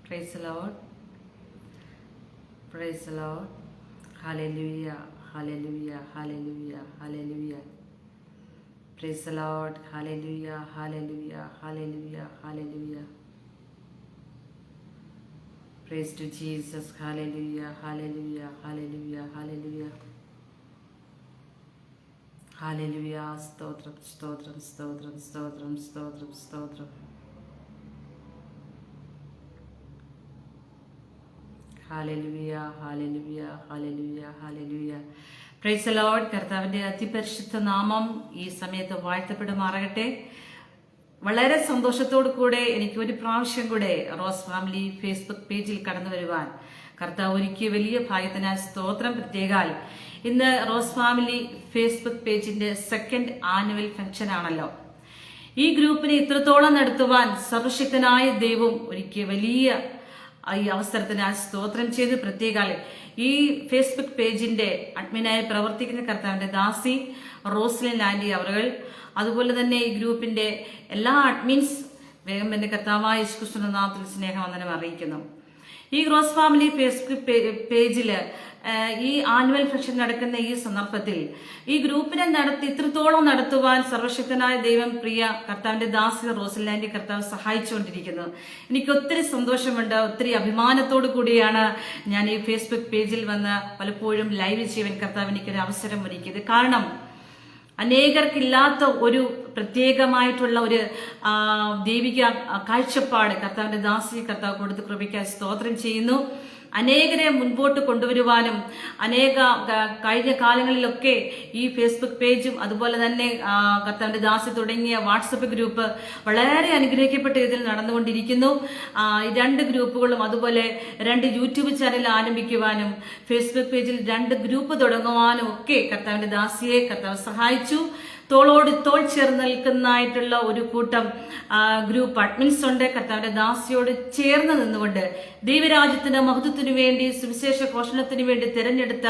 Praise the Lord. Praise the Lord. Hallelujah. Hallelujah. Hallelujah. Hallelujah. Praise the Lord. Hallelujah. Hallelujah. Hallelujah. Hallelujah. Praise to Jesus. Hallelujah. Hallelujah. Hallelujah. Hallelujah. Hallelujah. Stotram, stotram, stotram, stotram, stotram, stotram. Hallelujah hallelujah hallelujah hallelujah. Praise the Lord. കർത്താവിന്റെ അതിപരിശുദ്ധ നാമം ഈ സമയത്ത് വാഴ്ത്തപ്പെടുമാറാകട്ടെ. വളരെ സന്തോഷത്തോടു കൂടെ എനിക്ക് ഒരു പ്രാവശ്യം കൂടെ റോസ് ഫാമിലി ഫേസ്ബുക്ക് പേജിൽ കടന്നു വരുവാൻ കർത്താവ് ഒരുക്കിയ വലിയ ഭാഗ്യത്തിനാൽ സ്തോത്രം. പ്രത്യേകാൽ ഇന്ന് റോസ് ഫാമിലി ഫേസ്ബുക്ക് പേജിന്റെ സെക്കൻഡ് ആനുവൽ ഫംഗ്ഷൻ ആണല്ലോ. ഈ ഗ്രൂപ്പിനെ ഇത്രത്തോളം നടത്തുവാൻ സർവശക്തനായ ദൈവം ഒരുക്കിയ വലിയ ഈ അവസരത്തിനാൽ സ്തോത്രം ചെയ്ത് പ്രത്യേകാൽ ഈ ഫേസ്ബുക്ക് പേജിന്റെ അഡ്മിനായി പ്രവർത്തിക്കുന്ന കർത്താവിന്റെ ദാസി റോസ്ലിൻ ആൻഡി അവർ, അതുപോലെ തന്നെ ഈ ഗ്രൂപ്പിന്റെ എല്ലാ അഡ്മിൻസ് വേഗം എന്റെ കർത്താവായ യേശുക്രിസ്തുവിന്റെ നാമത്തിൽ സ്നേഹവന്ദനം അറിയിക്കുന്നു. ഈ റോസ് ഫാമിലി ഫേസ്ബുക്ക് പേജില് ഈ ആനുവൽ ഫംഗ്ഷൻ നടക്കുന്ന ഈ സന്ദർഭത്തിൽ ഈ ഗ്രൂപ്പിനെ ഇത്രത്തോളം നടത്തുവാൻ സർവശക്തനായ ദൈവം പ്രിയ കർത്താവിന്റെ ദാസി റോസലാൻഡി കർത്താവ് സഹായിച്ചുകൊണ്ടിരിക്കുന്നു. എനിക്ക് ഒത്തിരി സന്തോഷമുണ്ട്, ഒത്തിരി അഭിമാനത്തോടു കൂടിയാണ് ഞാൻ ഈ ഫേസ്ബുക്ക് പേജിൽ വന്ന് പലപ്പോഴും ലൈവ് ചെയ്യുവാൻ കർത്താവ് എനിക്കൊരു അവസരം ഒരുക്കിയത്. കാരണം അനേകർക്കില്ലാത്ത ഒരു പ്രത്യേകമായിട്ടുള്ള ഒരു ദൈവിക കാഴ്ചപ്പാട് കർത്താവിന്റെ ദാസി കർത്താവ് കൊടുത്ത് കൃപയ്ക്കായി സ്തോത്രം ചെയ്യുന്നു. അനേകരെ മുൻപോട്ട് കൊണ്ടുവരുവാനും കഴിഞ്ഞ കാലങ്ങളിലൊക്കെ ഈ ഫേസ്ബുക്ക് പേജും അതുപോലെ തന്നെ കർത്താവിന്റെ ദാസി തുടങ്ങിയ വാട്സപ്പ് ഗ്രൂപ്പ് വളരെ അനുഗ്രഹിക്കപ്പെട്ട ഇതിൽ നടന്നുകൊണ്ടിരിക്കുന്നു. 2 ഗ്രൂപ്പുകളും അതുപോലെ 2 യൂട്യൂബ് ചാനൽ ആരംഭിക്കുവാനും ഫേസ്ബുക്ക് പേജിൽ 2 ഗ്രൂപ്പ് തുടങ്ങുവാനും ഒക്കെ കർത്താവിന്റെ ദാസിയെ കർത്താവ് സഹായിച്ചു. തോളോട് തോൾ ചേർന്ന് നിൽക്കുന്നതായിട്ടുള്ള ഒരു കൂട്ടം ഗ്രൂപ്പ് അഡ്മിൻസ് ഉണ്ട്. കർത്താവിന്റെ ദാസിയോട് ചേർന്ന് നിന്നുകൊണ്ട് ദൈവരാജ്യത്തിന്റെ മഹത്വത്തിനു വേണ്ടി സുവിശേഷ ഘോഷണത്തിനു വേണ്ടി തിരഞ്ഞെടുത്ത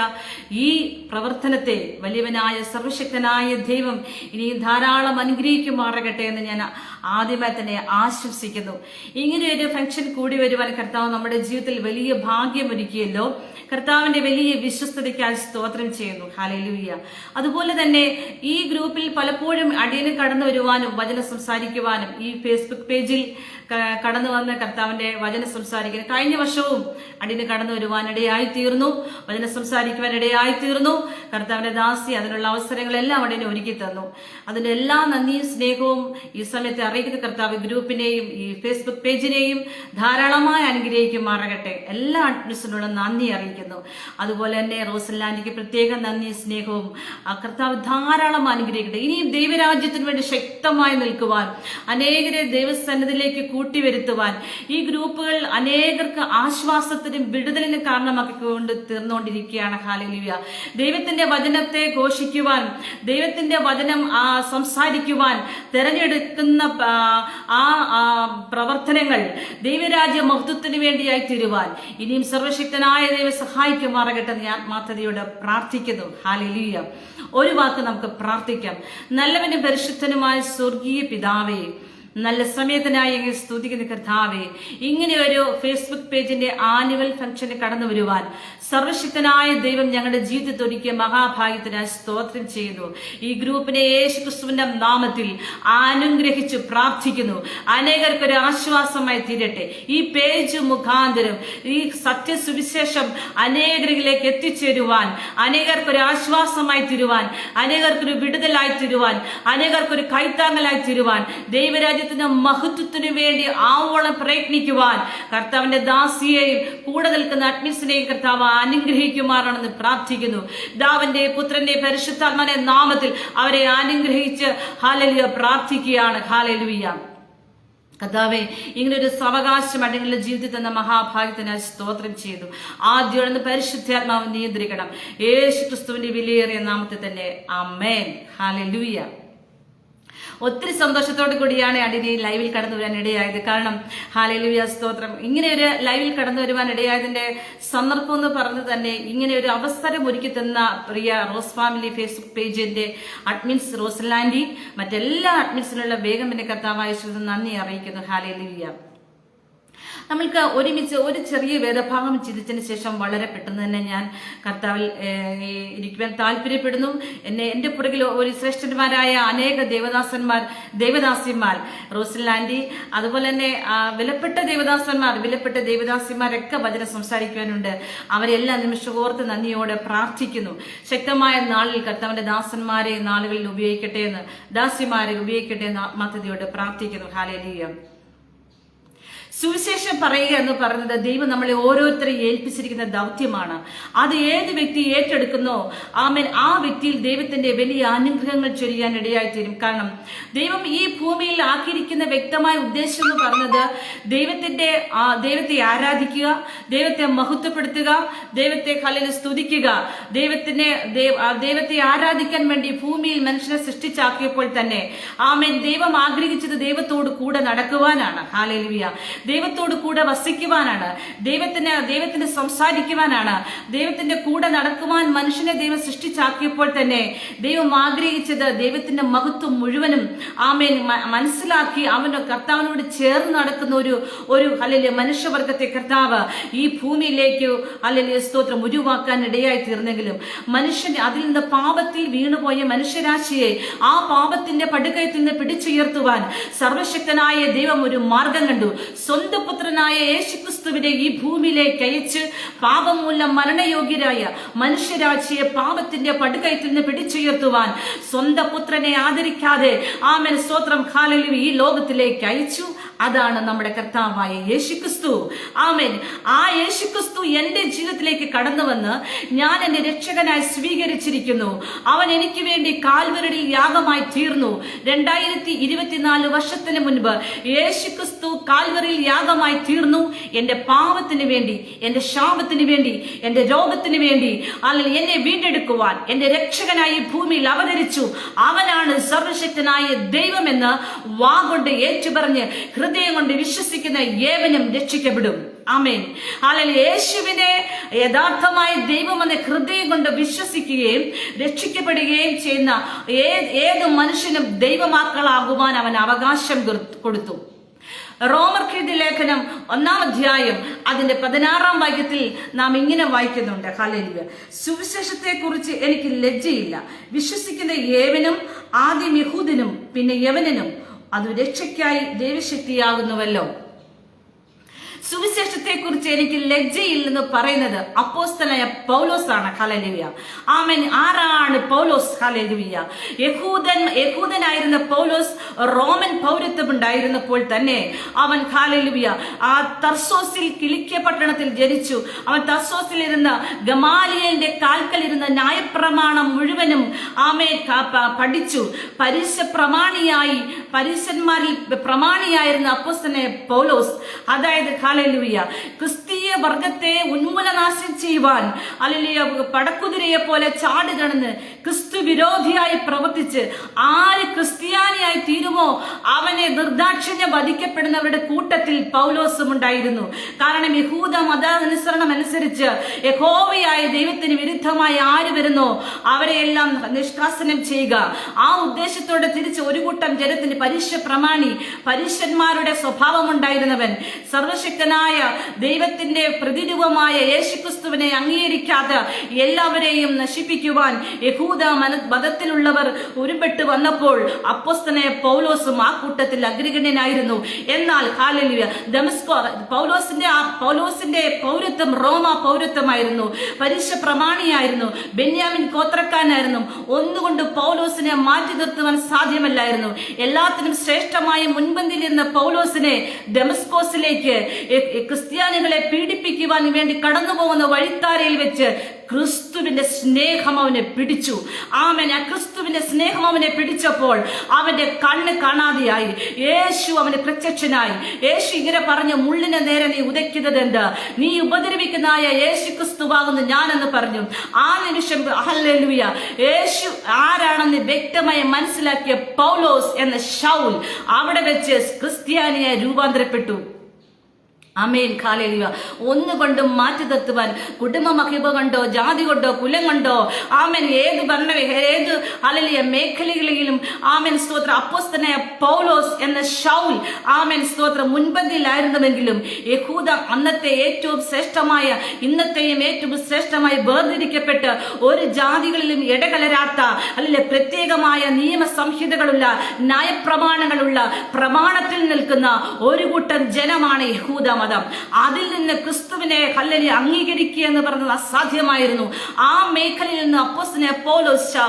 ഈ പ്രവർത്തനത്തെ വലിയവനായ സർവശക്തനായ ദൈവം ഇനിയും ധാരാളം അനുഗ്രഹിക്കുമാറാകട്ടെ എന്ന് ഞാൻ ആദ്യമായി തന്നെ ആശംസിക്കുന്നു. ഇങ്ങനെ ഒരു ഫംഗ്ഷൻ കൂടി വരുവാൻ കർത്താവ് നമ്മുടെ ജീവിതത്തിൽ വലിയ ഭാഗ്യമൊരുക്കിയല്ലോ. കർത്താവിന്റെ വലിയ വിശ്വസ്തതയ്ക്കായി സ്തോത്രം ചെയ്യുന്നു. ഹല്ലേലൂയ. അതുപോലെ തന്നെ ഈ ഗ്രൂപ്പിൽ പലപ്പോഴും അടിയന് കടന്നു വരുവാനും വചനം സംസാരിക്കുവാനും ഈ ഫേസ്ബുക്ക് പേജിൽ കടന്നു വന്ന് കർത്താവിന്റെ വചനം സംസാരിക്കാൻ കഴിഞ്ഞ വർഷവും അടിയന് കടന്നു വരുവാൻ ഇടയായി തീർന്നു, വചനം സംസാരിക്കുവാൻ ഇടയായി തീർന്നു. കർത്താവിന്റെ ദാസി അതിനുള്ള അവസരങ്ങളെല്ലാം അടിയന് ഒരുക്കി തന്നു. അതിന്റെ എല്ലാ നന്ദിയും സ്നേഹവും ഈ സമയത്ത് അറിയിക്കുന്ന കർത്താവ് ഗ്രൂപ്പിനെയും ഈ ഫേസ്ബുക്ക് പേജിനെയും ധാരാളമായി അനുഗ്രഹിക്കുമാറാകട്ടെ. എല്ലാ അഡ്മിൻസിനുള്ള നന്ദി അറിയിക്കുന്നു. അതുപോലെ തന്നെ റോസലാൻഡിക്ക് പ്രത്യേക നന്ദി സ്നേഹവും കർത്താവ് ധാരാളം അനുഗ്രഹിക്കട്ടെ. ഇനിയും ദൈവരാജ്യത്തിന് വേണ്ടി ശക്തമായി നിൽക്കുവാൻ, അനേകരെ ദൈവസന്നിധിയിലേക്ക് കൂട്ടിവരുത്തുവാൻ ഈ ഗ്രൂപ്പുകൾ അനേകർക്ക് ആശ്വാസത്തിനും വിടുതലിനും കാരണമാക്കിക്കൊണ്ട് തീർന്നുകൊണ്ടിരിക്കുകയാണ്. ഹല്ലേലൂയ. ദൈവത്തിന്റെ വചനത്തെ ഘോഷിക്കുവാൻ, ദൈവത്തിന്റെ വചനം സംസാരിക്കുവാൻ തെരഞ്ഞെടുക്കുന്ന പ്രവർത്തനങ്ങൾ ദൈവരാജ്യ മഹത്വത്തിന് വേണ്ടിയായി തീരുവാൻ ഇനിയും സർവശക്തനായ ദൈവം സഹായിക്കുമാറാകട്ടെ ഞാൻ ആത്മാർത്ഥതയോടെ പ്രാർത്ഥിക്കുന്നു. ഹല്ലേലൂയ. ഒരു വാക്ക് നമുക്ക് പ്രാർത്ഥിക്കാം. നല്ലവനും പരിശുദ്ധനുമായ സ്വർഗീയ പിതാവേ, നല്ല സമയത്തിനായി എങ്കിൽ സ്തുതിക്കുന്ന കർത്താവേ, ഇങ്ങനെ ഒരു ഫേസ്ബുക്ക് പേജിന്റെ ആനുവൽ ഫംഗ്ഷന് കടന്നു വരുവാൻ സർവശക്തനായ ദൈവം ഞങ്ങളുടെ ജീവിതത്തിൽ ഒരുക്കിയ മഹാഭാഗ്യത്തിനായി സ്തോത്രം ചെയ്യുന്നു. ഈ ഗ്രൂപ്പിനെ യേശുക്രിസ്തുവിന്റെ നാമത്തിൽ അനുഗ്രഹിച്ചു പ്രാർത്ഥിക്കുന്നു. അനേകർക്കൊരു ആശ്വാസമായി തീരട്ടെ. ഈ പേജ് മുഖാന്തരം ഈ സത്യസുവിശേഷം അനേകരിലേക്ക് എത്തിച്ചേരുവാൻ, അനേകർക്കൊരു ആശ്വാസമായി തീരുവാൻ, അനേകർക്കൊരു വിടുതലായി തീരുവാൻ, അനേകർക്കൊരു കൈത്താങ്ങലായി തീരുവാൻ, ദൈവരാജ്യത്തിന്റെ മഹത്വത്തിനു വേണ്ടി ആവോളം പ്രയത്നിക്കുവാൻ കർത്താവിന്റെ ദാസിയെയും കൂടെ നിൽക്കുന്ന അഡ്മിൻസിനെയും കർത്താവ് അനുഗ്രഹിക്കുമാറാണെന്ന് പ്രാർത്ഥിക്കുന്നു. പിതാവിന്റെ പുത്രന്റെ പരിശുദ്ധാത്മാവിന്റെ നാമത്തിൽ അവരെ അനുഗ്രഹിച്ച് ഹല്ലേലൂയ പ്രാർത്ഥിക്കുകയാണ്. ഹല്ലേലൂയ. കർത്താവേ, ഇങ്ങനൊരു സാവകാശം അടിങ്ങളുടെ ജീവിതത്തിൽ തന്ന മഹാഭാഗ്യത്തിനായി സ്തോത്രം ചെയ്തു. ആദ്യം പരിശുദ്ധാത്മാവ് നിയന്ത്രിക്കണം. യേശുക്രിസ്തുവിന്റെ വിലയേറിയ നാമത്തിൽ തന്നെ ആമേൻ. ഹല്ലേലൂയ. ഒത്തിരി സന്തോഷത്തോടു കൂടിയാണ് അടിനി ലൈവിൽ കടന്നു വരാൻ ഇടയായത്. കാരണം ഹല്ലേലൂയ സ്തോത്രം, ഇങ്ങനെ ഒരു ലൈവിൽ കടന്നു വരുവാൻ ഇടയായതിന്റെ സന്ദർഭം എന്ന് പറഞ്ഞു തന്നെ ഇങ്ങനെ ഒരു അവസരം ഒരുക്കി തന്ന പ്രിയ റോസ് ഫാമിലി ഫേസ്ബുക്ക് പേജിന്റെ അഡ്മിൻസ് റോസലാൻഡി, മറ്റെല്ലാ അഡ്മിൻസിനുള്ള വേഗം എന്റെ കർത്താവായ നന്ദി അറിയിക്കുന്നു. ഹല്ലേലൂയ. നമ്മൾക്ക് ഒരുമിച്ച് ഒരു ചെറിയ വേദഭാഗം ചിന്തിച്ചതിന് ശേഷം വളരെ പെട്ടെന്ന് തന്നെ ഞാൻ കർത്താവിൽ ഇരിക്കുവാൻ താല്പര്യപ്പെടുന്നു. എൻ്റെ പുറകിൽ ഒരു ശ്രേഷ്ഠന്മാരായ അനേക ദേവദാസിമാർ, റോസിലാൻഡി, അതുപോലെ തന്നെ വിലപ്പെട്ട ദേവദാസിമാരൊക്കെ വചനം സംസാരിക്കുവാനുണ്ട്. അവരെല്ലാ നിമിഷം ഓർത്ത് നന്ദിയോടെ പ്രാർത്ഥിക്കുന്നു. ശക്തമായ നാളിൽ കർത്താവിന്റെ ദാസന്മാരെ നാളുകളിൽ ഉപയോഗിക്കട്ടെ എന്ന്, ദാസിമാരെ ഉപയോഗിക്കട്ടെ എന്ന് ആത്മാർത്ഥതയോടെ പ്രാർത്ഥിക്കുന്നു. ഹല്ലേലൂയ. സുവിശേഷം പറയുക എന്ന് പറയുന്നത് ദൈവം നമ്മളെ ഓരോരുത്തരെയും ഏൽപ്പിച്ചിരിക്കുന്ന ദൗത്യമാണ്. അത് ഏത് വ്യക്തി ഏറ്റെടുക്കുന്നോ ആമേൻ, ആ വ്യക്തിയിൽ ദൈവത്തിന്റെ വലിയ അനുഗ്രഹങ്ങൾ ചൊരിയാൻ ഇടയായിത്തീരും. കാരണം ദൈവം ഈ ഭൂമിയിൽ ആക്കിയിരിക്കുന്ന വ്യക്തമായ ഉദ്ദേശം എന്ന് പറഞ്ഞത് ദൈവത്തെ ആരാധിക്കുക, ദൈവത്തെ മഹത്വപ്പെടുത്തുക, ദൈവത്തെ സ്തുതിക്കുക. ദൈവത്തെ ആരാധിക്കാൻ വേണ്ടി ഭൂമിയിൽ മനുഷ്യനെ സൃഷ്ടിച്ചാക്കിയപ്പോൾ തന്നെ ആമേൻ ദൈവം ആഗ്രഹിച്ചത് ദൈവത്തോട് കൂടെ നടക്കുവാനാണ്. ഹല്ലേലൂയ. ദൈവത്തോട് കൂടെ വസിക്കുവാനാണ്, ദൈവത്തിന് സംസാരിക്കുവാനാണ്, ദൈവത്തിന്റെ കൂടെ നടക്കുവാൻ മനുഷ്യനെ ദൈവം സൃഷ്ടിച്ചാക്കിയപ്പോൾ തന്നെ ദൈവം ആഗ്രഹിച്ചത് ദൈവത്തിന്റെ മഹത്വം മുഴുവനും ആമേൻ മനസ്സിലാക്കി കർത്താവിനോട് ചേർന്ന് നടക്കുന്ന ഒരു അല്ലെങ്കിൽ മനുഷ്യവർഗത്തെ കർത്താവ് ഈ ഭൂമിയിലേക്ക് അല്ലെങ്കിൽ സ്തോത്രം ഉരുവാക്കാൻ ഇടയായി തീർന്നെങ്കിലും മനുഷ്യൻ അതിൽ നിന്ന് പാപത്തിൽ വീണുപോയ മനുഷ്യരാശിയെ ആ പാപത്തിന്റെ പടുകയത്തിൽ നിന്ന് പിടിച്ചുയർത്തുവാൻ സർവശക്തനായ ദൈവം ഒരു മാർഗം കണ്ടു. സ്വന്തം പുത്രനായ യേശുക്രിസ്തുവിനെ ഈ ഭൂമിയിലേക്ക് അയച്ച് പാപമൂലം മരണയോഗ്യരായ മനുഷ്യരാശിയെ പാപത്തിന്റെ പടുകയത്തിൽ നിന്ന് പിടിച്ചുയർത്തുവാൻ സ്വന്തം പുത്രനെ ആദരിക്കാതെ ആമേൻ സ്തോത്രം ഹല്ലേലൂയ ഈ ലോകത്തിലേക്ക് അയച്ചു. അതാണ് നമ്മുടെ കർത്താവായ യേശുക്രിസ്തു. ആമേൻ. ആ യേശുക്രിസ്തു എന്റെ ജീവിതത്തിലേക്ക് കടന്നു വന്ന് ഞാൻ എന്റെ രക്ഷകനായി സ്വീകരിച്ചിരിക്കുന്നു. അവൻ എനിക്ക് വേണ്ടി കാൽവരിയിൽ യാഗമായി തീർന്നു. 2024 വർഷത്തിന് മുൻപ് യേശുക്രിസ്തു കാൽവരിയിൽ യാഗമായി തീർന്നു. എന്റെ പാപത്തിന് വേണ്ടി, എന്റെ ശാപത്തിന് വേണ്ടി, എന്റെ രോഗത്തിന് വേണ്ടി, അല്ലെങ്കിൽ എന്നെ വീണ്ടെടുക്കുവാൻ എന്റെ രക്ഷകനായി ഭൂമിയിൽ അവതരിച്ചു. അവനാണ് സർവശക്തനായ ദൈവമെന്ന് വാഗൊണ്ട് ഏറ്റുപറഞ്ഞ് ഹൃദയം കൊണ്ട് വിശ്വസിക്കുന്ന ഏവനും രക്ഷിക്കപ്പെടും. ആമേൻ. അല്ലെങ്കിൽ യേശുവിനെ യഥാർത്ഥമായ ദൈവമെന്ന് ഹൃദയം കൊണ്ട് വിശ്വസിക്കുകയും രക്ഷിക്കപ്പെടുകയും ചെയ്യുന്ന ഏത് മനുഷ്യനും ദൈവമക്കളാകുവാൻ അവൻ അവകാശം കൊടുത്തു. റോമർക്കെഴുതിയ ലേഖനം 1-ാം അധ്യായം അതിന്റെ 16-ാം വാക്യത്തിൽ നാം ഇങ്ങനെ വായിക്കുന്നുണ്ട്. ഹല്ലേലൂയ. സുവിശേഷത്തെ കുറിച്ച് എനിക്ക് ലജ്ജയില്ല. വിശ്വസിക്കുന്ന ഏവനും, ആദ്യം യഹൂദനും പിന്നെ യവനനും അത് രക്ഷയ്ക്കായി ദൈവശക്തിയാകുന്നുവല്ലോ. സുവിശേഷത്തെ കുറിച്ച് എനിക്ക് ലജ്ജയില്ലെന്ന് പറയുന്നത് അപ്പോസ്തലനായ പൗലോസാണ്. ഹല്ലേലൂയ. ആമേൻ. ആരാണ് പൗലോസ്? ഹല്ലേലൂയ. യഹൂദനായിരുന്ന പൗലോസ് റോമൻ പൗരത്വം ഉണ്ടായിരുന്നപ്പോൾ തന്നെ അവൻ ഹല്ലേലൂയ ആ തർസോസിൽ കിലിക്യ പട്ടണത്തിൽ ജനിച്ചു. അവൻ തർസോസിൽ ഇരുന്ന ഗമാലിയേലിന്റെ കാൽക്കൽ ഇരുന്ന ന്യായപ്രമാണം മുഴുവനും ആമേൻ പഠിച്ചു. പരീശന്മാരിൽ പ്രമാണിയായിരുന്ന അപ്പോസ്തലനായ പൗലോസ്, അതായത് ഹല്ലേലൂയ ക്രിസ്തീയ വർഗത്തെ ഉന്മൂലനാശം ചെയ്യുവാൻ ഹല്ലേലൂയ പടക്കുതിരയെ പോലെ ചാടി നടന്ന് ക്രിസ്തു വിരോധിയായി പ്രവർത്തിച്ച് ആര് ക്രിസ്ത്യാനിയായി തീരുമോ അവനെ നിർദാക്ഷിണ്യം വധിക്കപ്പെടുന്നവരുടെ കൂട്ടത്തിൽ പൗലോസും ഉണ്ടായിരുന്നു. കാരണം യഹൂദ മതാനുസരണം അനുസരിച്ച് യഹോവയായ ദൈവത്തിന് വിരുദ്ധമായി ആര് വരുന്നോ അവരെയെല്ലാം നിഷ്കാസനം ചെയ്യുക. ആ ഉദ്ദേശത്തോടെ തിരിച്ച് ഒരു കൂട്ടം ജനത്തിന് പരീശന്മാരുടെ സ്വഭാവം ഉണ്ടായിരുന്നവൻ, സർവശക്തനായ ദൈവത്തിന്റെ പ്രതിരൂപമായ യേശുക്രിസ്തുവിനെ അംഗീകരിക്കാതെ എല്ലാവരെയും നശിപ്പിക്കുവാൻ യഹൂദ മതത്തിലുള്ളവർ ഉരുപ്പെട്ട് വന്നപ്പോൾ അപ്പോസ്തലനായ പൗലോസും ആ കൂട്ടത്തിൽ അഗ്രഗണ്യനായിരുന്നു. എന്നാൽ ഹല്ലേലൂയ പൗലോസിന്റെ പൗരത്വം റോമ പൗരത്വമായിരുന്നു. പരീശ പ്രമാണിയായിരുന്നു. ബെന്യാമിൻ ഗോത്രക്കാരനായിരുന്നു. ഒന്നുകൊണ്ട് പൗലോസിനെ മാറ്റി നിർത്തുവാൻ സാധ്യമല്ലായിരുന്നു. എല്ലാത്തിനും ശ്രേഷ്ഠമായ മുൻപന്തിയിലിരുന്ന പൗലോസിനെ ഡെമസ്കോസിലേക്ക് ക്രിസ്ത്യാനികളെ പീഡിപ്പിക്കുവാൻ വേണ്ടി കടന്നു പോകുന്ന വഴിത്താരയിൽ വെച്ച് ക്രിസ്തുവിന്റെ സ്നേഹം അവനെ പിടിച്ചു. ആമേൻ. ആ ക്രിസ്തുവിന്റെ സ്നേഹം അവനെ പിടിച്ചപ്പോൾ അവന്റെ കണ്ണ് കാണാതെയായി. യേശു അവന് പ്രത്യക്ഷനായി. യേശു ഇങ്ങനെ പറഞ്ഞു, മുള്ളിനെ നേരെ നീ ഉദയ്ക്കുന്നത് എന്ത്? നീ ഉപദ്രവിക്കുന്നതായ യേശു ക്രിസ്തുവാകുന്നു ഞാനെന്ന് പറഞ്ഞു. ആ നിമിഷം ഹല്ലേലൂയ യേശു ആരാണെന്ന് വ്യക്തമായി മനസ്സിലാക്കിയ പൗലോസ് എന്ന ശൗൽ അവിടെ വെച്ച് ക്രിസ്ത്യാനിയായി രൂപാന്തരപ്പെട്ടു. ആമേൻ. ഹല്ലേലൂയ. ഒന്നുകൊണ്ടും മാറ്റി നിർത്തുവാൻ കുടുംബ മഹിമ കൊണ്ടോ ജാതി കൊണ്ടോ കുലം കൊണ്ടോ ആമേൻ ഏത് ഏത് ഹല്ലേലൂയ മേഖലകളിലും ആമേൻ സ്തോത്രം അപ്പോസ്തലനായ പൗലോസ് എന്ന ശൗൽ ആമേൻ സ്തോത്രം മുൻപന്തിയിലായിരുന്നുവെങ്കിലും യഹൂദ അന്നത്തെ ഏറ്റവും ശ്രേഷ്ഠമായ ഇന്നത്തെയും ഏറ്റവും ശ്രേഷ്ഠമായി വേർതിരിക്കപ്പെട്ട് ഒരു ജാതികളിലും ഇടകലരാത്ത അല്ലെങ്കിൽ പ്രത്യേകമായ നിയമ സംഹിതകളുള്ള ന്യായപ്രമാണങ്ങളുള്ള പ്രമാണത്തിൽ നിൽക്കുന്ന ഒരു കൂട്ടം ജനമാണ് യഹൂദ മതം. അതിൽ നിന്ന് ക്രിസ്തുവിനെ ഹല്ലേലൂയ അംഗീകരിക്കുക എന്ന് പറയുന്നത് അസാധ്യമായിരുന്നു. ആ മേഖലയിൽ നിന്ന് അപ്പോസ്തലനായ പൗലോസ്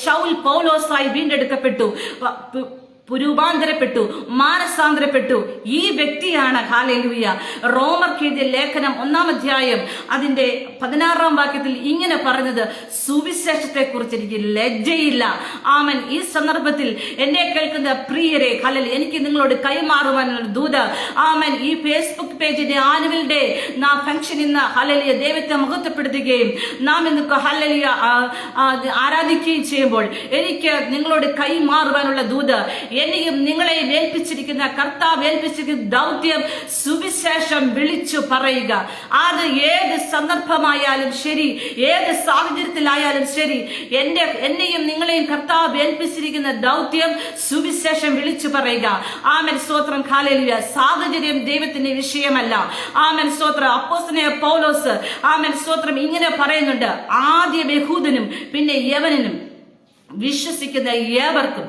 ശൗൽ പൗലോസായി വീണ്ടെടുക്കപ്പെട്ടു, രൂപാന്തരപ്പെട്ടു, മാനസാന്തരപ്പെട്ടു. ഈ വ്യക്തിയാണ് ഹല്ലേലൂയ റോമർക്ക് എഴുതിയ ലേഖനം 1-ാം അധ്യായം അതിന്റെ 16-ാം വാക്യത്തിൽ ഇങ്ങനെ പറഞ്ഞത്, സുവിശേഷത്തെ കുറിച്ച് എനിക്ക് ലജ്ജയില്ല. ആമൻ. ഈ സന്ദർഭത്തിൽ എന്നെ കേൾക്കുന്ന പ്രിയരെ ഹല്ലേലൂയ എനിക്ക് നിങ്ങളോട് കൈമാറുവാനുള്ള ദൂത് ആമൻ ഈ ഫേസ്ബുക്ക് പേജിന്റെ ആനുവൽ ഡേ നാം ഫംഗ്ഷൻ ഇന്ന് ഹല്ലേലൂയ ദൈവത്തെ മഹത്വപ്പെടുത്തുകയും നാം ഇന്ന് ഹല്ലേലൂയ ആരാധിക്കുകയും ചെയ്യുമ്പോൾ എനിക്ക് നിങ്ങളോട് കൈമാറുവാനുള്ള ദൂത്, എന്നെയും നിങ്ങളെയും ഏൽപ്പിച്ചിരിക്കുന്ന കർത്താവ് ഏൽപ്പിച്ചിരിക്കുന്ന ദൗത്യം സുവിശേഷം വിളിച്ചു പറയുക. അത് ഏത് സന്ദർഭമായാലും ശരി, ഏത് സാഹചര്യത്തിലായാലും ശരി, എന്നെയും നിങ്ങളെയും കർത്താവ് ഏൽപ്പിച്ചിരിക്കുന്ന ദൗത്യം സുവിശേഷം വിളിച്ചു പറയുക. ആമേൻ സ്തോത്രം. ഹല്ലേലൂയ. സാഹചര്യം ദൈവത്തിന്റെ വിഷയമല്ല. ആമേൻ സ്തോത്രം. അപ്പോസ്തലനായ പൗലോസ് ആമേൻ സ്തോത്രം ഇങ്ങനെ പറയുന്നുണ്ട്, ആദ്യം യഹൂദനും പിന്നെ യവനനും വിശ്വസിക്കുന്ന ഏവർക്കും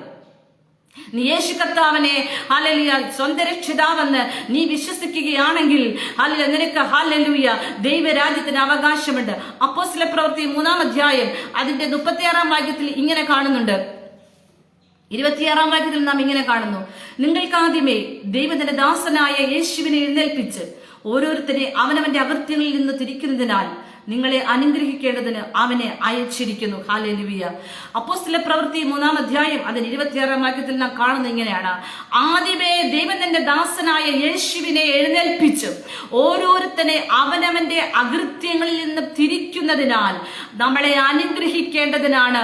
നീ യേശു കർത്താവിനെ ഹല്ലേലൂയ സ്വന്തം രക്ഷിതാവെന്ന് നീ വിശ്വസിക്കുകയാണെങ്കിൽ ഹല്ലേലൂയ നിനക്ക് ഹല്ലേലൂയ ദൈവരാജ്യത്തിന് അവകാശമുണ്ട്. അപ്പോസ്തല പ്രവൃത്തി 3-ാം അധ്യായം അതിന്റെ 36-ാം വാക്യത്തിൽ ഇങ്ങനെ കാണുന്നുണ്ട്. 26-ാം വാക്യത്തിൽ നാം ഇങ്ങനെ കാണുന്നു, നിങ്ങൾക്കാദ്യമേ ദൈവത്തിന്റെ ദാസനായ യേശുവിനെ എഴുന്നേൽപ്പിച്ച് ഓരോരുത്തരെ അവനവന്റെ അകൃത്യങ്ങളിൽ നിന്ന് തിരിക്കുന്നതിനാൽ നിങ്ങളെ അനുഗ്രഹിക്കേണ്ടതിന് അവനെ അയച്ചിരിക്കുന്നു. ഹല്ലേലൂയ. അപ്പോസ്തല പ്രവൃത്തി 3-ാം അധ്യായം അതിന് 26-ാം വാക്യത്തിൽ നാം കാണുന്നത് ഇങ്ങനെയാണ്, ആദ്യമേ ദൈവം തന്റെ ദാസനായ യേശുവിനെ എഴുന്നേൽപ്പിച്ച് ഓരോരുത്തരെ അവനവന്റെ അകൃത്യങ്ങളിൽ നിന്ന് തിരിക്കുന്നതിനാൽ നമ്മളെ അനുഗ്രഹിക്കേണ്ടതിനാണ്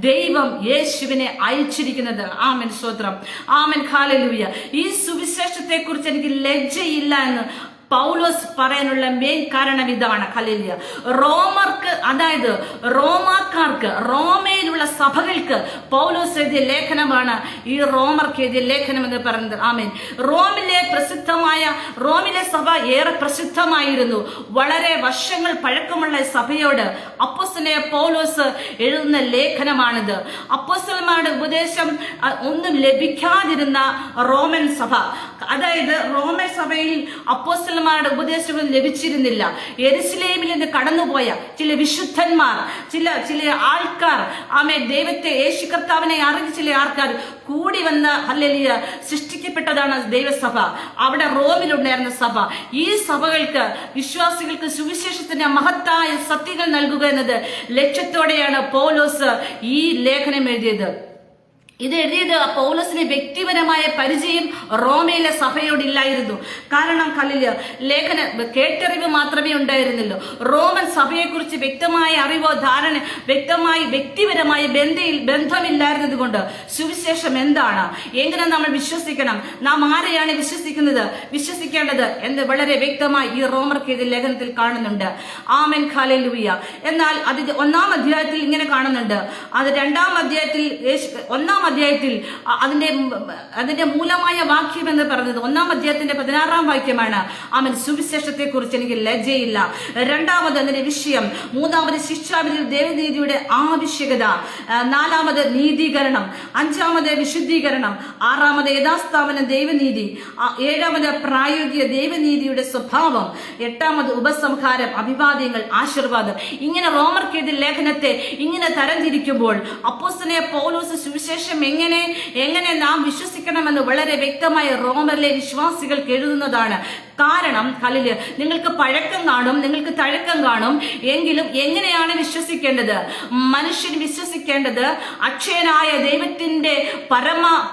ദൈവം യേശുവിനെ അയച്ചിരിക്കുന്നത്. ആമേൻ സ്തോത്രം. ആമേൻ. ഹല്ലേലൂയ. ഈ സുവിശേഷത്തെ കുറിച്ച് എനിക്ക് ലജ്ജയില്ല എന്ന് പൗലോസ് പറയാനുള്ള മെയിൻ കാരണം ഇതാണ്. ഹല്ലേലൂയ. റോമർക്ക്, അതായത് റോമാക്കാർക്ക്, റോമയിലുള്ള സഭകൾക്ക് പൗലോസ് എഴുതിയ ലേഖനമാണ് ഈ റോമർക്ക് എഴുതിയ ലേഖനം എന്ന് പറയുന്നത്. ആമേൻ. റോമിലെ സഭ ഏറെ പ്രസിദ്ധമായിരുന്നു. വളരെ വർഷങ്ങൾ പഴക്കമുള്ള സഭയോട് അപ്പോസ്തലനായ പൗലോസ് എഴുതുന്ന ലേഖനമാണിത്. അപ്പോസ്തലന്മാരുടെ ഉപദേശം ഒന്നും ലഭിക്കാതിരുന്ന റോമൻ സഭ, അതായത് റോമൻ സഭയിൽ അപ്പോസ്തലന്മാരുടെ ഉപദേശങ്ങൾ ലഭിച്ചിരുന്നില്ല. യെരുശലേമിൽ നിന്ന് കടന്നുപോയ ചില വിശുദ്ധന്മാർ, ചില ആൾക്കാർ, ആമേൻ ദൈവത്തെ യേശു കർത്താവിനെ അറിഞ്ഞ ചില ആൾക്കാർ കൂടി വന്ന് ഹല്ലേലൂയ സൃഷ്ടിക്കപ്പെട്ടതാണ് ദൈവസഭ. അവിടെ റോമിലുണ്ടായിരുന്ന സഭ. ഈ സഭകൾക്ക്, വിശ്വാസികൾക്ക് സുവിശേഷത്തിന്റെ മഹത്തായ സത്യങ്ങൾ നൽകുക എന്നത് ലക്ഷ്യത്തോടെയാണ് പൗലോസ് ഈ ലേഖനം എഴുതിയത്. ഇത് എഴുതിയത് പൗലോസിന് വ്യക്തിപരമായ പരിചയം റോമയിലെ സഭയോടില്ലായിരുന്നു. കാരണം ലേഖന കേട്ടറിവ് മാത്രമേ ഉണ്ടായിരുന്നല്ലോ. റോമൻ സഭയെക്കുറിച്ച് വ്യക്തമായ അറിവോ വ്യക്തമായി വ്യക്തിപരമായ ബന്ധമില്ലായിരുന്നത് കൊണ്ട് സുവിശേഷം എന്താണ്, എങ്ങനെ നമ്മൾ വിശ്വസിക്കണം, നാം ആരെയാണ് വിശ്വസിക്കേണ്ടത് എന്ന് വളരെ വ്യക്തമായി ഈ റോമർക്ക് എഴുതിയ ലേഖനത്തിൽ കാണുന്നുണ്ട്. ആമേൻ. ഹല്ലേലൂയ. എന്നാൽ അതിന്റെ 1-ാം അധ്യായത്തിൽ ഇങ്ങനെ കാണുന്നുണ്ട്. അത് 2-ാം അധ്യായത്തിൽ 1-ാം അധ്യായത്തിൽ അതിന്റെ മൂലമായ വാക്യം എന്ന് പറയുന്നത് 1-ാം അധ്യായത്തിന്റെ 16-ാം വാക്യമാണ്. ആമേൻ. സുവിശേഷത്തെ കുറിച്ച് എനിക്ക് ലജ്ജയില്ല. 2-ാമത് അതിന്റെ വിഷയം, 3-ാമത് ശിക്ഷാവിധിയിൽ ദൈവനീതിയുടെ ആവശ്യകത, 4-ാമത് നീതീകരണം, 5-ാമത് വിശുദ്ധീകരണം, 6-ാമത് യഥാസ്ഥാപന ദൈവനീതി, 7-ാമത് പ്രായോഗിക ദൈവനീതിയുടെ സ്വഭാവം, 8-ാമത് ഉപസംഹാരം, അഭിവാദ്യങ്ങൾ, ആശീർവാദം. ഇങ്ങനെ റോമർക്ക് എഴുതിയ ലേഖനത്തെ ഇങ്ങനെ തരംതിരിക്കുമ്പോൾ അപ്പോസ്തലനായ പൗലോസ് സുവിശേഷം എങ്ങനെ നാം വിശ്വസിക്കണമെന്ന് വളരെ വ്യക്തമായി റോമറിലെ വിശ്വാസികൾക്ക് എഴുതുന്നതാണ്. കാരണം ഹല്ലേലൂയ നിങ്ങൾക്ക് പഴക്കം കാണും, നിങ്ങൾക്ക് തഴക്കം കാണും. എങ്കിലും എങ്ങനെയാണ് വിശ്വസിക്കേണ്ടത്? മനുഷ്യൻ വിശ്വസിക്കേണ്ടത് അക്ഷയനായ ദൈവത്തിന്റെ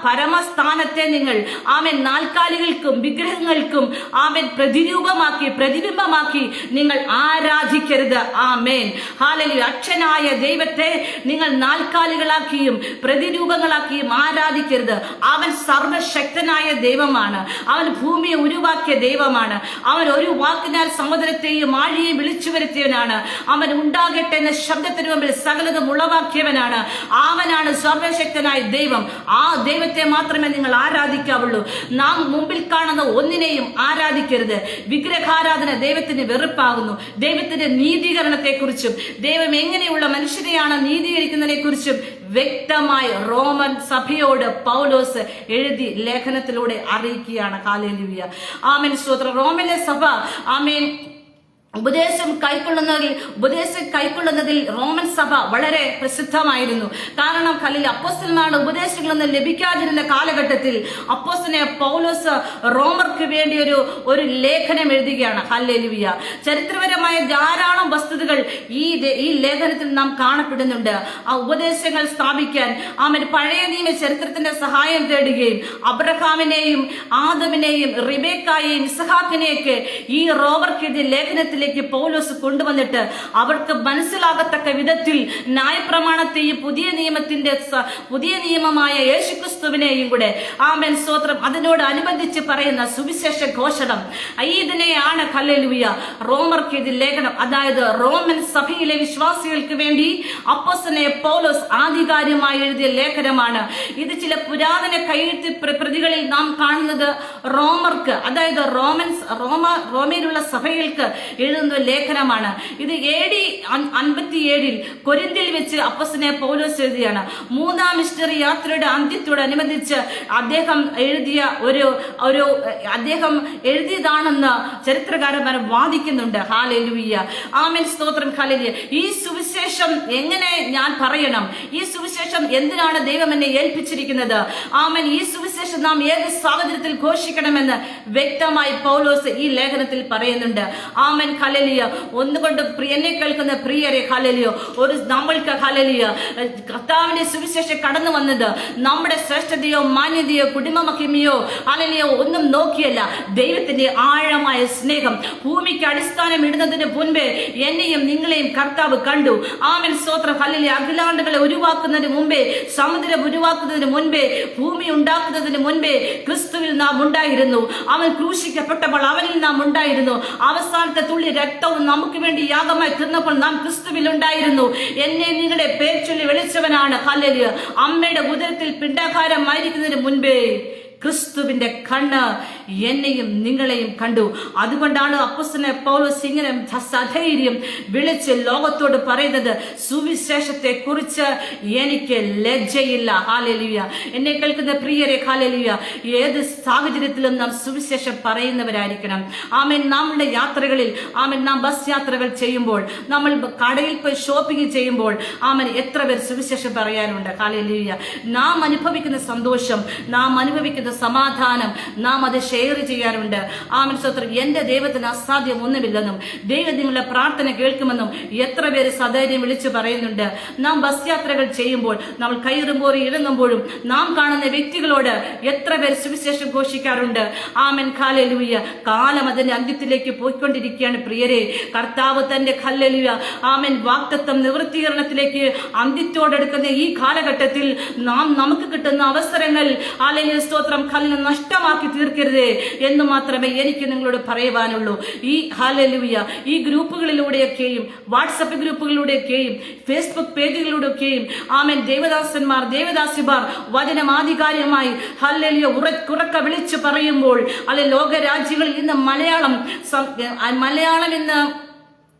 പരമസ്ഥാനത്തെ നിങ്ങൾ ആമേൻ നാൽക്കാലികൾക്കും വിഗ്രഹങ്ങൾക്കും ആമേൻ പ്രതിബിംബമാക്കി നിങ്ങൾ ആരാധിക്കരുത്. ആമേൻ. ഹല്ലേലൂയ. അക്ഷയനായ ദൈവത്തെ നിങ്ങൾ നാൽക്കാലികളാക്കിയും പ്രതിരൂപങ്ങളാക്കി ചെറുതാക്കിയും ആരാധിക്കരുത്. അവൻ സർവശക്തനായ ദൈവമാണ്. അവൻ ഭൂമിയെ ഉരുവാക്കിയ ദൈവമാണ്. അവൻ ഒരു വാക്കിനാൽ സമുദ്രത്തെയും ആഴിയെയും വിളിച്ചു വരുത്തിയവനാണ്. അവൻ ഉണ്ടാകട്ടെ എന്ന ശബ്ദത്തിന് മുമ്പിൽ സകലതും ഉളവാക്കിയവനാണ്. അവനാണ് സർവശക്തനായ ദൈവം. ആ ദൈവത്തെ മാത്രമേ നിങ്ങൾ ആരാധിക്കാവുള്ളൂ. നാം മുമ്പിൽ കാണുന്ന ഒന്നിനെയും ആരാധിക്കരുത്. വിഗ്രഹാരാധന ദൈവത്തിന് വെറുപ്പാകുന്നു. ദൈവത്തിന്റെ നീതീകരണത്തെക്കുറിച്ചും ദൈവം എങ്ങനെയുള്ള മനുഷ്യരെയാണ് നീതീകരിക്കുന്നതിനെ കുറിച്ചും വ്യക്തമായി റോമൻ സഭയോട് പൗലോസ് എഴുതി ലേഖനത്തിലൂടെ അറിയിക്കുകയാണ്. ഹല്ലേലൂയ, ആമേൻ, സ്തോത്രം. റോമിലെ സഭ ആമേൻ ഉപദേശം കൈക്കൊള്ളുന്നതിൽ റോമൻ സഭ വളരെ പ്രസിദ്ധമായിരുന്നു. കാരണം അപ്പോസ്തലന്മാരുടെ ഉപദേശങ്ങളൊന്നും ലഭിക്കാതിരുന്ന കാലഘട്ടത്തിൽ അപ്പോസ്തലനായ പൗലോസ് റോമർക്ക് വേണ്ടി ഒരു ലേഖനം എഴുതുകയാണ്. ഹല്ലേലൂയ. ചരിത്രപരമായ ധാരാളം വസ്തുതകൾ ഈ ലേഖനത്തിൽ നാം കാണപ്പെടുന്നുണ്ട്. ആ ഉപദേശങ്ങൾ സ്ഥാപിക്കാൻ പഴയ നിയമ ചരിത്രത്തിന്റെ സഹായം തേടുകയും അബ്രഹാമിനെയും ആദമിനെയും റിബേക്കായെയും ഇസ്ഹാക്കിനെയൊക്കെ ഈ റോമർക്കെതിരെ ലേഖനത്തിൽ പൗലോസ് കൊണ്ടുവന്നിട്ട് അവർക്ക് മനസ്സിലാകത്തക്ക വിധത്തിൽ ന്യായപ്രമാണത്തെയും പുതിയ നിയമമായ യേശുക്രിസ്തുവിനെയും കൂടെ ആമേൻ, സ്തോത്രം, അതിനോട് അനുബന്ധിച്ച് പറയുന്ന സുവിശേഷ ഘോഷണം ഇതിനെയാണ് ഹല്ലേലൂയ റോമർക്കെതിരെ ലേഖനം, അതായത് റോമൻ സഭയിലെ വിശ്വാസികൾക്ക് വേണ്ടി അപ്പോസ്തലനായ പൗലോസ് ആധികാരികമായി എഴുതിയ ലേഖനമാണ് ഇത്. ചില പുരാതന കൈയെഴുത്ത് പ്രതികളിൽ നാം കാണുന്നത് റോമർക്ക്, അതായത് റോമയിലുള്ള സഭകൾക്ക് എഴുതുന്ന ലേഖനമാണ്. ഇത് AD 57 കൊരിന്തിൽ വെച്ച് അപ്പോസ്തലനായ പൗലോസ് എഴുതിയാണ്. മൂന്നാം മിഷണറി യാത്രയുടെ അന്ത്യത്തോടനുബന്ധിച്ച് അദ്ദേഹം എഴുതിയതാണെന്ന് ചരിത്രകാരന്മാർ വാദിക്കുന്നുണ്ട്. ഹല്ലേലൂയ, ആമേൻ, സ്തോത്രം. ഹല്ലേലൂയ. ഈ സുവിശേഷം എങ്ങനെ ഞാൻ പറയണം? ഈ സുവിശേഷം എന്തിനാണ് ദൈവം എന്നെ ഏൽപ്പിച്ചിരിക്കുന്നത്? ആമേൻ, ഈ സുവിശേഷം നാം ഏത് സാഹചര്യത്തിൽ ഘോഷിക്കണമെന്ന് വ്യക്തമായി പൗലോസ് ഈ ലേഖനത്തിൽ പറയുന്നുണ്ട്. ആമേൻ, ഹല്ലേലൂയ. ഒന്നുകൊണ്ട് എന്നെ കേൾക്കുന്ന പ്രിയരെ, ഹല്ലേലൂയ, നമ്മൾക്ക് ഹല്ലേലൂയ കർത്താവിന്റെ സുവിശേഷം കടന്നു വന്നത് നമ്മുടെ ശ്രേഷ്ഠതയോ മാന്യതയോ കുടുംബ മഹിമയോ ഹല്ലേലൂയ ഒന്നും നോക്കിയല്ല. ദൈവത്തിന്റെ ആഴമായ സ്നേഹം. ഭൂമിക്ക് അടിസ്ഥാനം ഇടുന്നതിന് മുൻപേ എന്നെയും നിങ്ങളെയും കർത്താവ് കണ്ടു. ആമേൻ, സ്തോത്രം. ഹല്ലേലൂയ. അഖിലാണ്ടുകളെ ഉരുവാക്കുന്നതിന് മുൻപേ, സമുദ്രം ഉരുവാക്കുന്നതിന് മുൻപേ, ഭൂമി ഉണ്ടാക്കുന്നതിന് മുൻപേ ക്രിസ്തുവിൽ നാം ഉണ്ടായിരുന്നു. അവൻ ക്രൂശിക്കപ്പെട്ടപ്പോൾ അവനിൽ നാം ഉണ്ടായിരുന്നു. അവസാനത്തെ തുള്ളി രക്തവും നമുക്ക് വേണ്ടി യാഗമായി തീർന്നപ്പോൾ നാം ക്രിസ്തുവിൽ ഉണ്ടായിരുന്നു. എന്നെ നിങ്ങളുടെ പേർ ചൊല്ലി വിളിച്ചവനാണ്. ഹല്ലേലൂയ. അമ്മയുടെ ഉദരത്തിൽ പിണ്ഡാകാരമായിരിക്കുന്നതിന് മുൻപേ ക്രിസ്തുവിന്റെ കണ്ണ് എന്നെയും നിങ്ങളെയും കണ്ടു. അതുകൊണ്ടാണ് അപ്പോസ്തലനായ പൗലോസ് ഇങ്ങനെ സധൈര്യം വിളിച്ച് ലോകത്തോട് പറയുന്നത്, സുവിശേഷത്തെ കുറിച്ച് എനിക്ക് ലജ്ജയില്ല. ഹല്ലേലൂയ. എന്നെ കേൾക്കുന്ന പ്രിയരെ, ഹല്ലേലൂയ, ഏത് സാഹചര്യത്തിലും നാം സുവിശേഷം പറയുന്നവരായിരിക്കണം. ആമേൻ. നമ്മുടെ യാത്രകളിൽ, ആമേൻ, നാം ബസ് യാത്രകൾ ചെയ്യുമ്പോൾ, നമ്മൾ കടയിൽ പോയി ഷോപ്പിംഗ് ചെയ്യുമ്പോൾ, ആമേൻ, എത്ര പേർ സുവിശേഷം പറയാറുണ്ട്? ഹല്ലേലൂയ. നാം അനുഭവിക്കുന്ന സന്തോഷം, നാം അനുഭവിക്കുന്ന സമാധാനം നാം അത് ഷെയർ ചെയ്യാറുണ്ട്. ആമേൻ, സ്തോത്രം. എന്റെ ദൈവത്തിന് അസാധ്യം ഒന്നുമില്ലെന്നും ദൈവം നിങ്ങളുടെ പ്രാർത്ഥന കേൾക്കുമെന്നും എത്ര പേര് സധൈര്യം വിളിച്ചു പറയുന്നുണ്ട്. നാം ബസ് യാത്രകൾ ചെയ്യുമ്പോൾ, നമ്മൾ കയറുമ്പോഴും ഇറങ്ങുമ്പോഴും നാം കാണുന്ന വ്യക്തികളോട് എത്ര പേര് സുവിശേഷം ഘോഷിക്കാറുണ്ട്. ആമേൻ, ഹല്ലേലൂയ. കാലം അതിന്റെ അന്ത്യത്തിലേക്ക് പോയിക്കൊണ്ടിരിക്കുകയാണ് പ്രിയരെ. കർത്താവ് തന്റെ ഹല്ലേലൂയ ആമേൻ വാഗ്ദത്തം നിവൃത്തീകരണത്തിലേക്ക് അന്ത്യത്തോടെടുക്കുന്ന ഈ കാലഘട്ടത്തിൽ നമുക്ക് കിട്ടുന്ന അവസരങ്ങൾ ഹല്ലേലൂയ, സ്തോത്രം, കല്ലിനെ നഷ്ടമാക്കി തീർക്കരുതേ എന്ന് മാത്രമേ എനിക്ക് നിങ്ങളോട് പറയുവാനുള്ളൂ. ഈ ഹല്ലേലൂയ ഈ ഗ്രൂപ്പുകളിലൂടെയൊക്കെയും വാട്സപ്പ് ഗ്രൂപ്പുകളിലൂടെയൊക്കെയും ഫേസ്ബുക്ക് പേജുകളിലൂടെയൊക്കെയും ആമേൻ ദേവദാസന്മാർ ദേവദാസിമാർ വചനം ആധികാരികമായി ഹല്ലേലൂയ ഉറക്ക വിളിച്ചു പറയുമ്പോൾ ലോകരാജ്യങ്ങളിൽ ഇന്ന് മലയാളം ഇന്ന്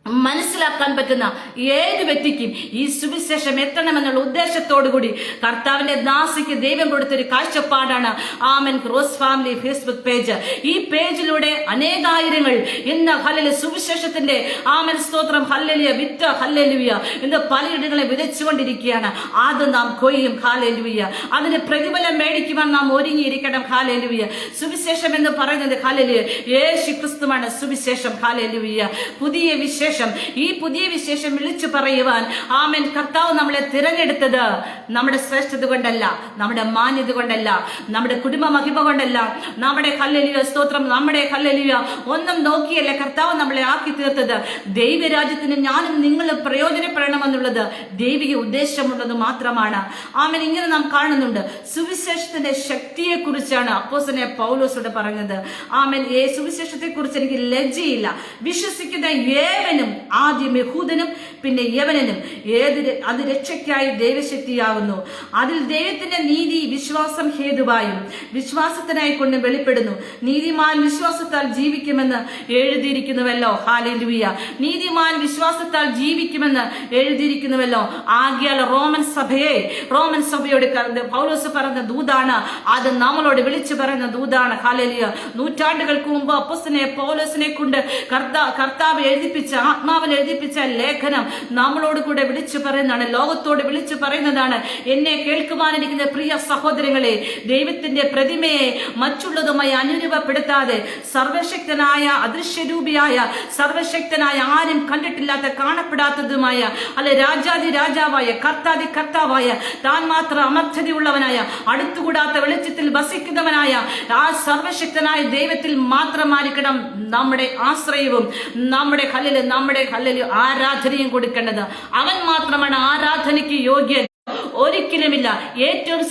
മനസ്സിലാക്കാൻ പറ്റുന്ന ഏത് വ്യക്തിക്കും ഈ സുവിശേഷം എത്തണമെന്നുള്ള ഉദ്ദേശത്തോടുകൂടി കർത്താവിന്റെ ദാസിക്ക് ദൈവം കൊടുത്തൊരു കാഴ്ചപ്പാടാണ് ആമേൻ ക്രോസ് ഫാമിലി ഫേസ്ബുക്ക് പേജ്. ഈ പേജിലൂടെ അനേകായിരങ്ങൾ ഇന്ന് ഹല്ലേലൂയ സുവിശേഷത്തിന്റെ ആമേൻ, സ്തോത്രം, ഹല്ലേലൂയ വിത്ത് ഹല്ലേലൂയ ഇന്ന് പലയിടങ്ങളെ വിതച്ചുകൊണ്ടിരിക്കുകയാണ്. അത് നാം കൊയ്യും. ഹല്ലേലൂയ. അതിന് പ്രതിഫലം മേടിക്കുവാൻ നാം ഒരുങ്ങിയിരിക്കണം. ഹല്ലേലൂയ. സുവിശേഷം എന്ന് പറയുന്നത് ഹല്ലേലൂയ യേശു ക്രിസ്തുവാണ് സുവിശേഷം. ഹല്ലേലൂയ. പുതിയ വിശേഷം വിശേഷം, ഈ പുതിയ വിശേഷം വിളിച്ചു പറയുവാൻ ആമേൻ കർത്താവ് നമ്മളെ തിരഞ്ഞെടുത്തത് നമ്മുടെ ശ്രേഷ്ഠത കൊണ്ടല്ല, നമ്മുടെ മാന്യത കൊണ്ടല്ല, നമ്മുടെ കുടുംബ മഹിമ കൊണ്ടല്ല, നമ്മുടെ ഹല്ലേലൂയ സ്തോത്രം, നമ്മുടെ ഹല്ലേലൂയ ഒന്നും നോക്കിയല്ല കർത്താവ് നമ്മളെ ആക്കി തീർത്തത്. ദൈവരാജ്യത്തിന് ഞാനും നിങ്ങളും പ്രയോജനപ്പെടണമെന്നുള്ളത് ദൈവിക ഉദ്ദേശമുള്ളത് മാത്രമാണ്. ആമേൻ ഇങ്ങനെ നാം കാണുന്നുണ്ട്. സുവിശേഷത്തിന്റെ ശക്തിയെ കുറിച്ചാണ് അപ്പോസ്തലനായ പൗലോസോട് പറഞ്ഞത്. ആമേൻ സുവിശേഷത്തെ കുറിച്ച് എനിക്ക് ലജ്ജയില്ല. വിശ്വസിക്കുന്ന ഏവനും, ആദ്യം യഹൂദനും പിന്നെ യവനനും, അത് രക്ഷയ്ക്കായി ദൈവശക്തിയാകുന്നു. അതിൽ ദൈവത്തിന്റെ നീതി വിശ്വാസം ഹേതുവായും വിശ്വാസത്തിനായി കൊണ്ട് വെളിപ്പെടുന്നു. നീതിമാൻ വിശ്വാസത്താൽ ജീവിക്കുമെന്ന് എഴുതിയിരിക്കുന്നുവല്ലോ. ഹല്ലേലൂയ. നീതിമാൻ വിശ്വാസത്താൽ ജീവിക്കുമെന്ന് എഴുതിയിരിക്കുന്നുവല്ലോ. ആകയാൽ റോമൻ സഭയോട് പൗലോസ് പറഞ്ഞ ദൂതാണ്, അത് നമ്മളോട് വിളിച്ചു പറയുന്ന ദൂതാണ്. ഹല്ലേലൂയ. നൂറ്റാണ്ടുകൾക്ക് മുമ്പ് അപ്പോസ്തലനായ പൗലോസിനെ കൊണ്ട് കർത്താവ് എഴുതിപ്പിച്ച, ആത്മാവിൽ എഴുതിപ്പിച്ച ലേഖനം നമ്മളോട് കൂടെ വിളിച്ചു പറയുന്നതാണ്, ലോകത്തോട് വിളിച്ചു പറയുന്നതാണ്. എന്നെ കേൾക്കുവാനിരിക്കുന്ന പ്രിയ സഹോദരങ്ങളെ, ദൈവത്തിന്റെ പ്രതിമയെ മറ്റുള്ളതുമായി അനുരൂപപ്പെടുത്താതെ സർവശക്തനായ, അദൃശ്യരൂപിയായ, സർവശക്തനായ, ആരും കണ്ടിട്ടില്ലാത്ത, കാണപ്പെടാത്തതുമായ, അല്ലെ രാജാതി രാജാവായ, കർത്താതി കർത്താവായ, താൻ മാത്രം അമർത്യതയുള്ളവനായ, അടുത്തുകൂടാത്ത വെളിച്ചത്തിൽ വസിക്കുന്നവനായ ആ സർവശക്തനായ ദൈവത്തിൽ മാത്രമായിരിക്കണം നമ്മുടെ ആശ്രയവും നമ്മുടെ ഹല്ലേലൂയ ആരാധനയും കൊടുക്കേണ്ടത്. അവൻ മാത്രമാണ് ആരാധനയ്ക്ക് യോഗ്യൻ. ഒരിക്കലുമില്ല. ഏറ്റവും